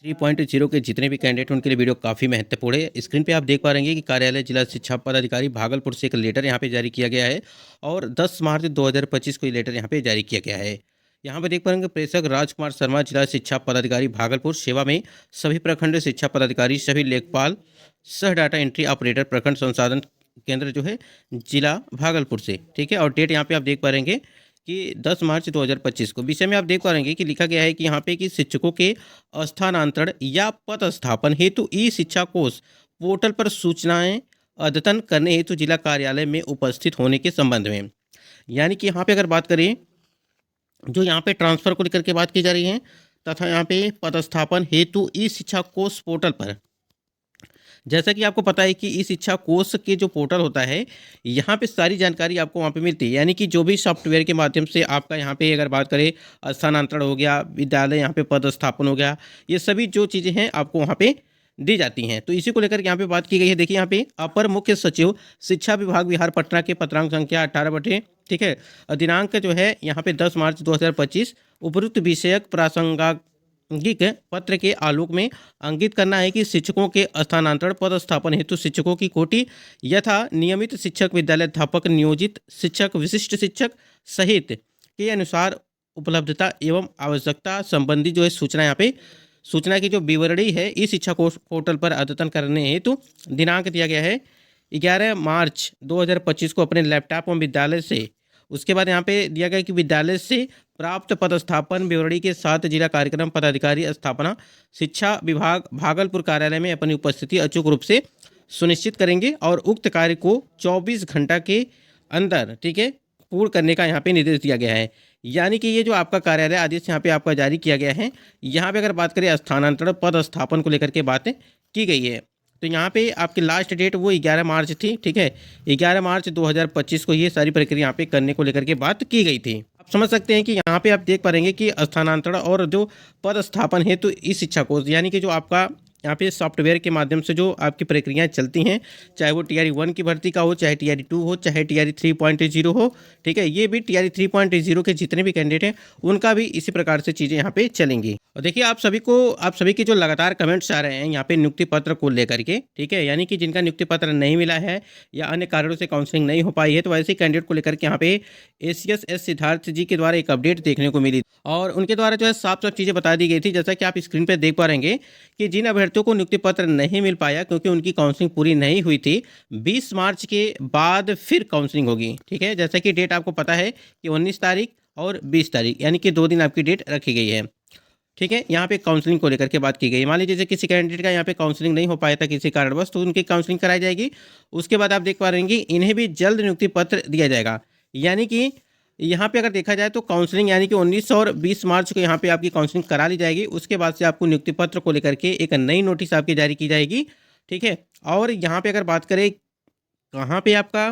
3.0 के जितने भी कैंडिडेट उनके लिए वीडियो काफ़ी महत्वपूर्ण है। स्क्रीन पे आप देख पा रहे हैं कि कार्यालय जिला शिक्षा पदाधिकारी भागलपुर से एक लेटर यहाँ पे जारी किया गया है और 10 मार्च 2025 को ये लेटर यहाँ पे जारी किया गया है। यहाँ पे देख पा रहे हैं प्रेषक राजकुमार शर्मा जिला शिक्षा पदाधिकारी भागलपुर सेवा में सभी प्रखंड शिक्षा पदाधिकारी सभी लेखपाल सह डाटा एंट्री ऑपरेटर प्रखंड संसाधन केंद्र जो है जिला भागलपुर से, ठीक है। और डेट यहाँ पे आप देख पा रहे हैं कि 10 मार्च 2025 को विषय में आप देख पा रहे हैं कि लिखा गया है कि यहाँ पे कि शिक्षकों के स्थानांतरण या पदस्थापन हेतु ई शिक्षा कोष पोर्टल पर सूचनाएं अद्यतन करने हेतु जिला कार्यालय में उपस्थित होने के संबंध में। यानी कि यहाँ पे अगर बात करें जो यहाँ पे ट्रांसफर को लेकर के बात की जा रही है तथा यहाँ पे पदस्थापन हेतु ई शिक्षा कोष पोर्टल पर, जैसा कि आपको पता है कि इस शिक्षा कोष के जो पोर्टल होता है यहाँ पे सारी जानकारी आपको वहाँ पे मिलती है। यानी कि जो भी सॉफ्टवेयर के माध्यम से आपका यहाँ पे अगर बात करें स्थानांतरण हो गया, विद्यालय यहाँ पे पदस्थापन हो गया, ये सभी जो चीज़ें हैं आपको वहाँ पे दी जाती हैं। तो इसी को लेकर यहाँ पे बात की गई है। देखिए यहाँ पे अपर मुख्य सचिव शिक्षा विभाग बिहार पटना के पत्रांक संख्या 18 ठीक है, दिनांक जो है यहाँ पे 10 मार्च 2025 उपयुक्त विषयक प्रासंगिक पत्र के आलोक में अंकित करना है कि शिक्षकों के स्थानांतरण पदस्थापन हेतु शिक्षकों की कोटि यथा नियमित शिक्षक, विद्यालय अध्यापक, नियोजित शिक्षक, विशिष्ट शिक्षक सहित के अनुसार उपलब्धता एवं आवश्यकता संबंधी जो है सूचना यहाँ पे सूचना की जो विवरणी है इस शिक्षा कोष पोर्टल पर अद्यतन करने हेतु दिनांक दिया गया है 11 मार्च 2025 को अपने लैपटॉप एवं विद्यालय से। उसके बाद यहाँ पे दिया गया कि विद्यालय से प्राप्त पदस्थापन विवरणी के साथ जिला कार्यक्रम पदाधिकारी स्थापना शिक्षा विभाग भागलपुर कार्यालय में अपनी उपस्थिति अचूक रूप से सुनिश्चित करेंगे और उक्त कार्य को 24 घंटा के अंदर, ठीक है, पूर्ण करने का यहाँ पे निर्देश दिया गया है। यानी कि ये जो आपका कार्यालय आदेश यहाँ पे आपका जारी किया गया है, यहाँ पे अगर बात करें स्थानांतरण पदस्थापन को लेकर के बातें की गई है तो यहाँ पे आपकी लास्ट डेट वो 11 मार्च थी, ठीक है। 11 मार्च 2025 को ये सारी प्रक्रिया यहाँ पे करने को लेकर के बात की गई थी। आप समझ सकते हैं कि यहाँ पे आप देख पाएंगे कि स्थानांतरण और जो पदस्थापन है तो इस शिक्षा कोष यानी कि जो आपका यहाँ पे सॉफ्टवेयर के माध्यम से जो आपकी प्रक्रियाएं चलती हैं, चाहे वो TRE 1 की भर्ती का हो, चाहे TRE 2 हो, चाहे TRE 3.0 हो, ठीक है। ये भी TRE 3.0 के जितने भी कैंडिडेट हैं उनका भी इसी प्रकार से चीज़ें यहाँ पे चलेंगी। और देखिए आप सभी के जो लगातार कमेंट्स आ रहे हैं यहाँ पे नियुक्ति पत्र को लेकर के, ठीक है, यानी कि जिनका नियुक्ति पत्र नहीं मिला है या अन्य कारणों से काउंसलिंग नहीं हो पाई है, तो ऐसे कैंडिडेट को लेकर के यहाँ पे ACS S सिद्धार्थ जी के द्वारा एक अपडेट देखने को मिली और उनके द्वारा जो है साफ साफ चीज़ें बता दी गई थी। जैसा कि आप स्क्रीन पर देख पा रहे हैं कि जिन अभ्यर्थियों को नियुक्ति पत्र नहीं मिल पाया क्योंकि उनकी काउंसलिंग पूरी नहीं हुई थी, 20 मार्च के बाद फिर काउंसलिंग होगी, ठीक है। जैसा कि डेट आपको पता है कि 19 तारीख और 20 तारीख यानी कि 2 दिन आपकी डेट रखी गई है, ठीक है। यहाँ पे काउंसलिंग को लेकर के बात की गई। मान लीजिए जैसे किसी कैंडिडेट का यहाँ पे काउंसलिंग नहीं हो पाया था किसी कारणवश, तो उनकी काउंसलिंग कराई जाएगी। उसके बाद आप देख पा रहे हैं कि इन्हें भी जल्द नियुक्ति पत्र दिया जाएगा। यानी कि यहाँ पे अगर देखा जाए तो काउंसलिंग यानी कि 19 और 20 मार्च को यहाँ पे आपकी काउंसलिंग करा ली जाएगी। उसके बाद से आपको नियुक्ति पत्र को लेकर के एक नई नोटिस आपकी जारी की जाएगी, ठीक है। और यहाँ पे अगर बात करें कहाँ पे आपका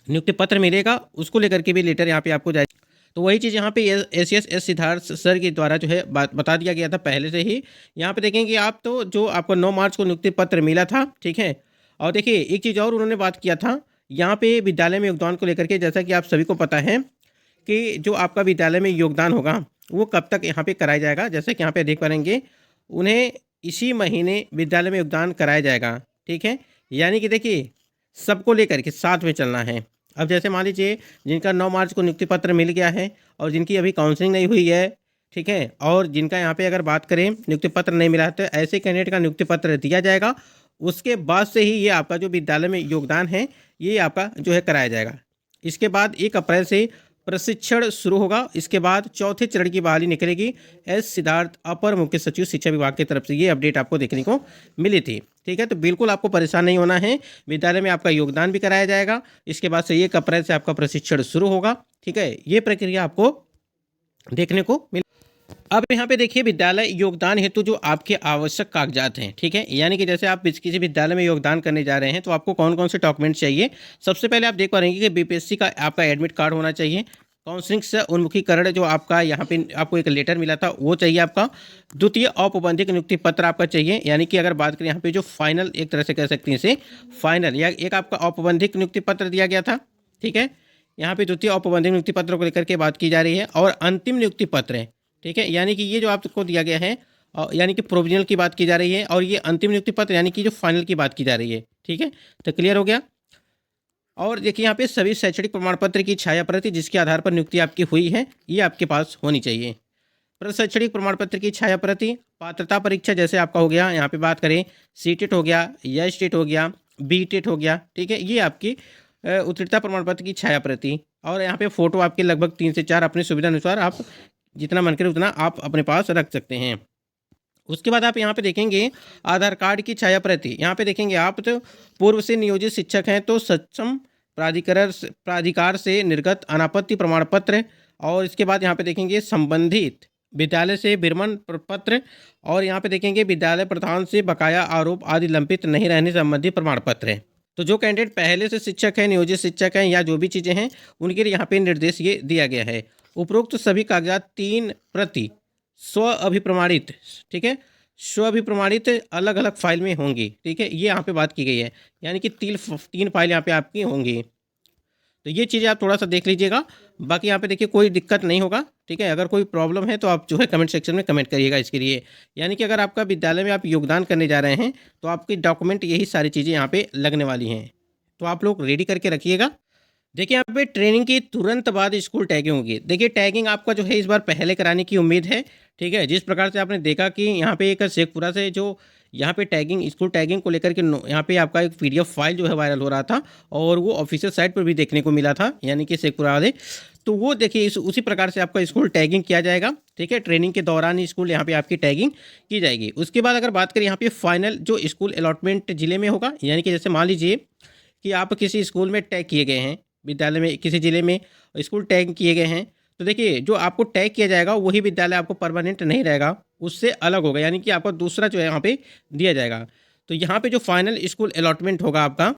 नियुक्ति पत्र मिलेगा उसको लेकर के भी लेटर यहाँ पे आपको जारी, तो वही चीज़ यहाँ पे ACS S सिद्धार्थ सर के द्वारा जो है बता दिया गया था पहले से ही। यहाँ पे देखेंगे आप तो जो आपको 9 मार्च को नियुक्ति पत्र मिला था, ठीक है। और देखिए एक चीज़ और उन्होंने बात किया था यहाँ पे विद्यालय में योगदान को लेकर के, जैसा कि आप सभी को पता है कि जो आपका विद्यालय में योगदान होगा वो कब तक यहाँ पे कराया जाएगा। जैसे कि यहाँ पे देख पाएंगे उन्हें इसी महीने विद्यालय में योगदान कराया जाएगा, ठीक है। यानी कि देखिए सबको लेकर के साथ में चलना है। अब जैसे मान लीजिए जिनका 9 मार्च को नियुक्ति पत्र मिल गया है और जिनकी अभी काउंसलिंग नहीं हुई है, ठीक है, और जिनका यहाँ पे अगर बात करें नियुक्ति पत्र नहीं मिला है, तो ऐसे कैंडिडेट का नियुक्ति पत्र दिया जाएगा। उसके बाद से ही ये आपका जो विद्यालय में योगदान है ये आपका जो है कराया जाएगा। इसके बाद 1 अप्रैल से प्रशिक्षण शुरू होगा। इसके बाद चौथे चरण की बहाली निकलेगी। एस सिद्धार्थ अपर मुख्य सचिव शिक्षा विभाग की तरफ से ये अपडेट आपको देखने को मिली थी, ठीक है। तो बिल्कुल आपको परेशान नहीं होना है, विद्यालय में आपका योगदान भी कराया जाएगा। इसके बाद से 1 अप्रैल से आपका प्रशिक्षण शुरू होगा, ठीक है। ये प्रक्रिया आपको देखने को मिल। अब यहाँ पे देखिए विद्यालय योगदान हेतु जो आपके आवश्यक कागजात हैं, ठीक है, यानी कि जैसे आप किसी विद्यालय में योगदान करने जा रहे हैं तो आपको कौन कौन से डॉक्यूमेंट चाहिए। सबसे पहले आप देख पा रहे हैं कि BPSC का आपका एडमिट कार्ड होना चाहिए। काउंसलिंग से उन्मुखीकरण जो आपका यहाँ पे आपको एक लेटर मिला था वो चाहिए आपका। द्वितीय औपबंधिक नियुक्ति पत्र आपका चाहिए, यानी कि अगर बात करें यहाँ पे जो फाइनल एक तरह से कह सकते हैं इसे फाइनल या एक आपका औपबंधिक नियुक्ति पत्र दिया गया था, ठीक है। यहाँ पे द्वितीय औपबंधिक नियुक्ति पत्र को लेकर के बात की जा रही है और अंतिम नियुक्ति पत्र है, ठीक है। यानी कि ये जो आपको दिया गया है यानी कि प्रोविजनल की बात की जा रही है, और ये अंतिम नियुक्ति पत्र यानी कि जो फाइनल की बात की जा रही है। ठीक है, तो क्लियर हो गया। और देखिए यहाँ पे सभी शैक्षणिक प्रमाण पत्र की छाया प्रति जिसके आधार पर नियुक्ति आपकी हुई है ये आपके पास होनी चाहिए। शैक्षणिक प्रमाण पत्र की छाया प्रति, पात्रता परीक्षा जैसे आपका हो गया, यहाँ पे बात करें सीटेट हो गया, एसटेट हो गया, बीटेट हो गया। ठीक है, ये आपकी उत्तीर्णता प्रमाण पत्र की छाया प्रति, और यहाँ पे फोटो आपके लगभग 3 से 4 अपनी सुविधा अनुसार आप जितना मन करे उतना आप अपने पास रख सकते हैं। उसके बाद आप यहाँ पे देखेंगे आधार कार्ड की छाया प्रति। यहाँ पे देखेंगे आप तो पूर्व से नियोजित शिक्षक हैं तो सक्षम प्राधिकार से निर्गत अनापत्ति प्रमाण पत्र, और इसके बाद यहाँ पे देखेंगे संबंधित विद्यालय से विरमण पत्र, और यहाँ पे देखेंगे विद्यालय प्रधान से बकाया आरोप आदि लंबित नहीं रहने संबंधी प्रमाण पत्र है। तो जो कैंडिडेट पहले से शिक्षक है, नियोजित शिक्षक हैं या जो भी चीज़ें हैं उनके लिए यहाँ पे निर्देश ये दिया गया है। उपरोक्त सभी कागजात 3 प्रति स्व अभिप्रमाणित, ठीक है, स्व अभिप्रमाणित अलग अलग फाइल में होंगी। ठीक है, ये यहाँ पे बात की गई है, यानी कि 3 फाइल यहाँ पे आपकी होंगी। तो ये चीज़ें आप थोड़ा सा देख लीजिएगा। बाकी यहाँ पे देखिए कोई दिक्कत नहीं होगा। ठीक है, अगर कोई प्रॉब्लम है तो आप जो है कमेंट सेक्शन में कमेंट करिएगा इसके लिए। यानी कि अगर आपका विद्यालय में आप योगदान करने जा रहे हैं तो आपकी डॉक्यूमेंट यही सारी चीज़ें यहाँ पे लगने वाली हैं, तो आप लोग रेडी करके रखिएगा। देखिए यहाँ पे ट्रेनिंग की तुरंत बाद स्कूल टैगिंग होगी। देखिए टैगिंग आपका जो है इस बार पहले कराने की उम्मीद है। ठीक है, जिस प्रकार से आपने देखा कि यहाँ पे एक शेखपुरा से जो यहाँ पे टैगिंग स्कूल टैगिंग को लेकर के यहाँ पे आपका एक पीडीएफ फाइल जो है वायरल हो रहा था, और वो ऑफिशियल साइट पर भी देखने को मिला था, यानी कि शेखपुरा वाले। तो वो देखिए उसी प्रकार से आपका स्कूल टैगिंग किया जाएगा। ठीक है, ट्रेनिंग के दौरान ही स्कूल यहाँ पे आपकी टैगिंग की जाएगी। उसके बाद अगर बात करें यहाँ पे फाइनल जो स्कूल अलॉटमेंट जिले में होगा, यानी कि जैसे मान लीजिए कि आप किसी स्कूल में टैग किए गए हैं, विद्यालय में किसी जिले में स्कूल टैग किए गए हैं, तो देखिए जो आपको टैग किया जाएगा वही विद्यालय आपको परमानेंट नहीं रहेगा, उससे अलग होगा, यानी कि आपको दूसरा जो है यहाँ पे दिया जाएगा। तो यहाँ पे जो फाइनल स्कूल अलॉटमेंट होगा आपका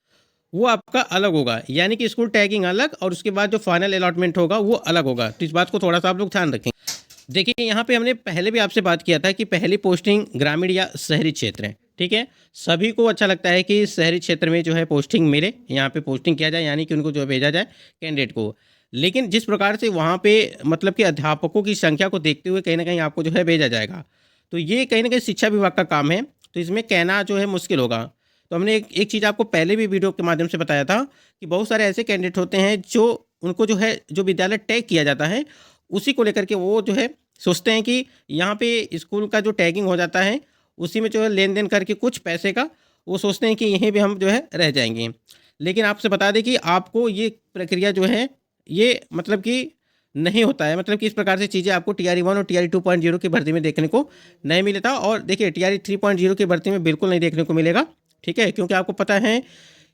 वो आपका अलग होगा, यानी कि स्कूल टैगिंग अलग और उसके बाद जो फाइनल अलॉटमेंट होगा वो अलग होगा। तो इस बात को थोड़ा सा आप लोग ध्यान रखें। देखिए यहाँ पे हमने पहले भी आपसे बात किया था कि पहली पोस्टिंग ग्रामीण या शहरी क्षेत्र है। ठीक है, सभी को अच्छा लगता है कि शहरी क्षेत्र में जो है पोस्टिंग मिले, यहाँ पे पोस्टिंग किया जाए, यानी कि उनको जो भेजा जाए कैंडिडेट को। लेकिन जिस प्रकार से वहाँ पे मतलब कि अध्यापकों की संख्या को देखते हुए कहीं ना कहीं आपको जो है भेजा जाएगा, तो ये कहीं ना कहीं शिक्षा विभाग का काम है, तो इसमें कहना जो है मुश्किल होगा। तो हमने एक चीज़ आपको पहले भी वीडियो के माध्यम से बताया था कि बहुत सारे ऐसे कैंडिडेट होते हैं जो उनको जो है जो विद्यालय टैग किया जाता है उसी को लेकर के वो जो है सोचते हैं कि यहाँ पे स्कूल का जो टैगिंग हो जाता है उसी में जो है लेन देन करके कुछ पैसे का वो सोचते हैं कि यहीं भी हम जो है रह जाएंगे। लेकिन आपसे बता दें कि आपको ये प्रक्रिया जो है ये मतलब कि नहीं होता है, मतलब कि इस प्रकार से चीज़ें आपको TRE 1 और TRE 2.0 की भर्ती में देखने को नहीं मिला था, और देखिए TRE 3.0 की भर्ती में बिल्कुल नहीं देखने को मिलेगा। ठीक है, क्योंकि आपको पता है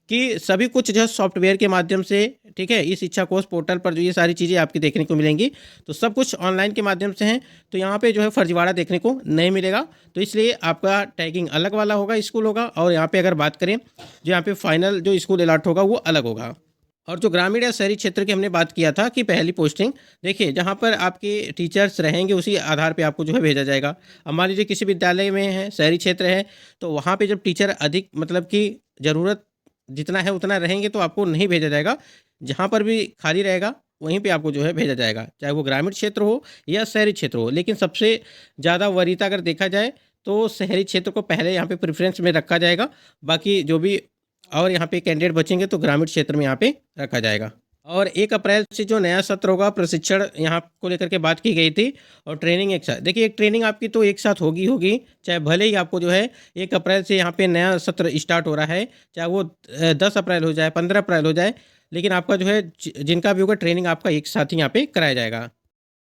कि सभी कुछ जो है सॉफ्टवेयर के माध्यम से, ठीक है, इस शिक्षा कोष पोर्टल पर जो ये सारी चीज़ें आपकी देखने को मिलेंगी, तो सब कुछ ऑनलाइन के माध्यम से हैं, तो यहाँ पे जो है फर्जीवाड़ा देखने को नहीं मिलेगा। तो इसलिए आपका टैगिंग अलग वाला होगा, स्कूल होगा, और यहाँ पे अगर बात करें जो यहाँ पे फाइनल जो स्कूल अलॉट होगा वो अलग होगा। और जो ग्रामीण या शहरी क्षेत्र की हमने बात किया था कि पहली पोस्टिंग, देखिए जहाँ पर आपके टीचर्स रहेंगे उसी आधार पे आपको जो है भेजा जाएगा। अब मान लीजिए किसी विद्यालय में है, शहरी क्षेत्र है, तो वहाँ पे जब टीचर अधिक मतलब कि ज़रूरत जितना है उतना रहेंगे तो आपको नहीं भेजा जाएगा। जहाँ पर भी खाली रहेगा वहीं पे आपको जो है भेजा जाएगा, चाहे वो ग्रामीण क्षेत्र हो या शहरी क्षेत्र हो। लेकिन सबसे ज़्यादा वरीयता अगर देखा जाए तो शहरी क्षेत्र को पहले यहाँ पे प्रेफरेंस में रखा जाएगा, बाकी जो भी और यहाँ पे कैंडिडेट बचेंगे तो ग्रामीण क्षेत्र में यहाँ पे रखा जाएगा। और 1 अप्रैल से जो नया सत्र होगा प्रशिक्षण यहाँ को लेकर के बात की गई थी, और ट्रेनिंग एक साथ, देखिए एक ट्रेनिंग आपकी तो एक साथ होगी, चाहे भले ही आपको जो है 1 अप्रैल से यहाँ पे नया सत्र स्टार्ट हो रहा है, चाहे वो 10 अप्रैल हो जाए, 15 अप्रैल हो जाए, लेकिन आपका जो है जिनका भी होगा ट्रेनिंग आपका एक साथ ही यहाँ पे कराया जाएगा।